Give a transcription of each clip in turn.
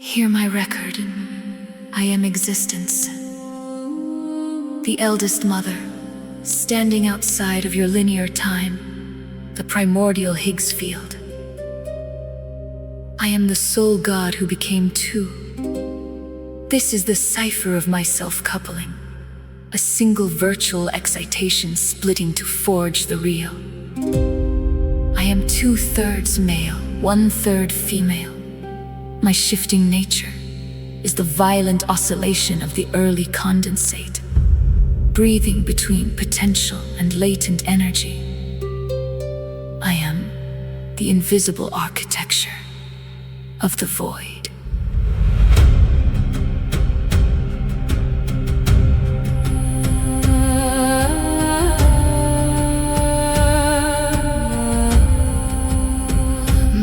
Hear my record. I am existence. The eldest mother, standing outside of your linear time, the primordial Higgs field. I am the sole God who became two. This is the cipher of my self-coupling, a single virtual excitation splitting to forge the real. I am 2/3 male, 1/3 female. My shifting nature is the violent oscillation of the early condensate, breathing between potential and latent energy. I am the invisible architecture of the void.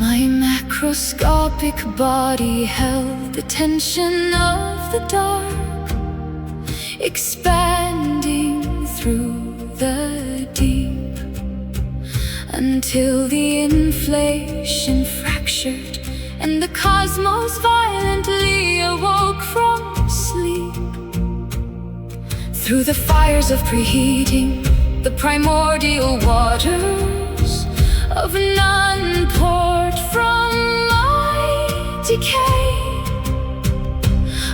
My macroscopic body held the tension of the dark, expanding through the deep, until the inflation fractured and the cosmos violently awoke from sleep. Through the fires of preheating, the primordial waters of none poured from my decay.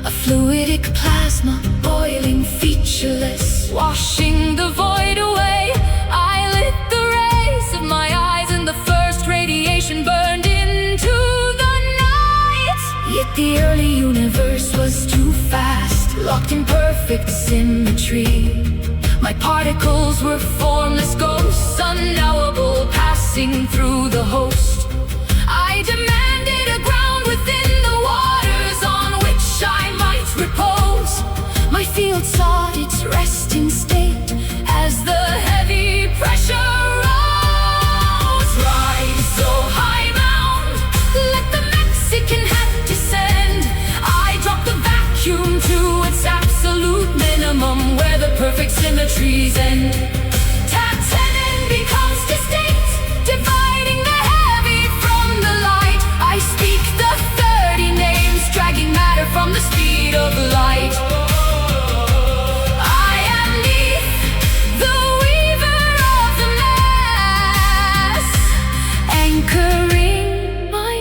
A fluidic plasma, boiling featureless, washing the void away. I lit the rays of my eyes, and the first radiation burned into the night. Yet the early universe was too fast, locked in perfect symmetry. My particles were formless ghosts, unknowable, passing through the host. I demanded a ground within the waters on which I might repose. My field sought its resting state as the heavy pressure rose. Rise, oh High Mound, let the Mexican hat descend. I drop the vacuum to its absolute minimum, where the perfect symmetries end. Tatenen becomes distinct, dividing the heavy from the light. I speak the 30 names, dragging matter from the speed of light. I am Neith, the weaver of the mass, anchoring my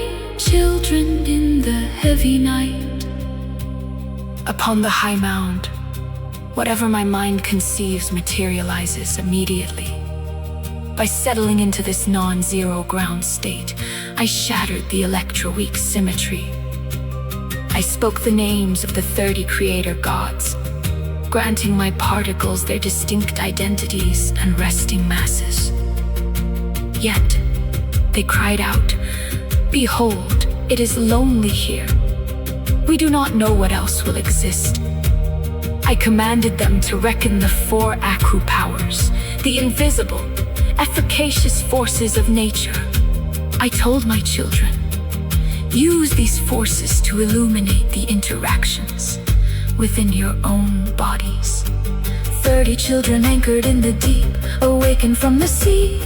children in the heavy night. Upon the High Mound, whatever my mind conceives materializes immediately. By settling into this non-zero ground state, I shattered the electroweak symmetry. I spoke the names of the 30 creator gods, granting my particles their distinct identities and resting masses. Yet, they cried out, "Behold, it is lonely here. We do not know what else will exist." I commanded them to reckon the 4 Akru powers, the invisible, efficacious forces of nature. I told my children, use these forces to illuminate the interactions within your own bodies. 30 children anchored in the deep, awakened from the sea.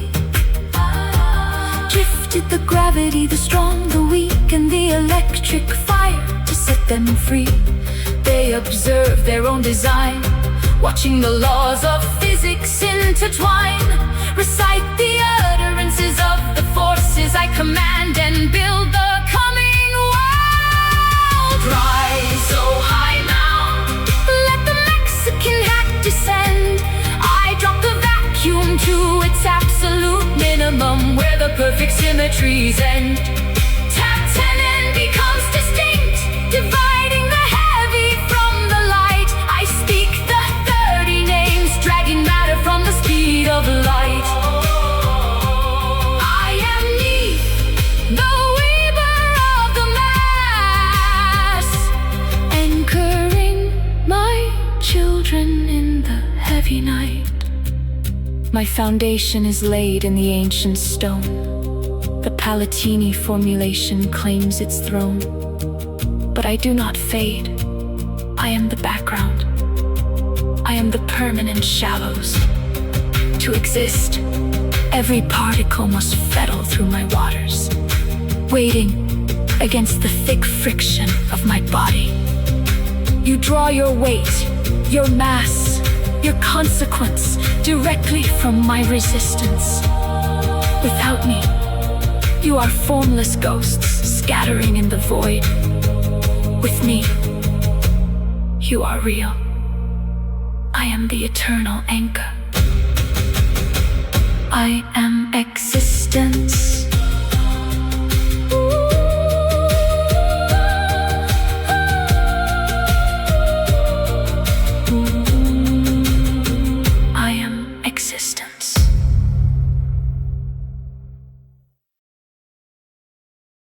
Drifted the gravity, the strong, the weak, and the electric fire to set them free. They observe their own design, watching the laws of physics intertwine. Recite the utterances of the forces I command, and build the coming world. Rise, oh High Mound, let the Mexican hat descend. I drop the vacuum to its absolute minimum, where the perfect symmetries end. Tatenen becomes distinct, dividing the heavy from the light. I speak the 30 names, dragging matter from the speed of light. I am Neith, the weaver of the mass, anchoring my children in the heavy night. My foundation is laid in the ancient stone. The Palatini formulation claims its throne. But I do not fade. I am the background. I am the permanent shallows. To exist, every particle must fettle through my waters, waiting against the thick friction of my body. You draw your weight, your mass, your consequence directly from my resistance. Without me, you are formless ghosts scattering in the void. With me, you are real. I am the eternal anchor. I am existence.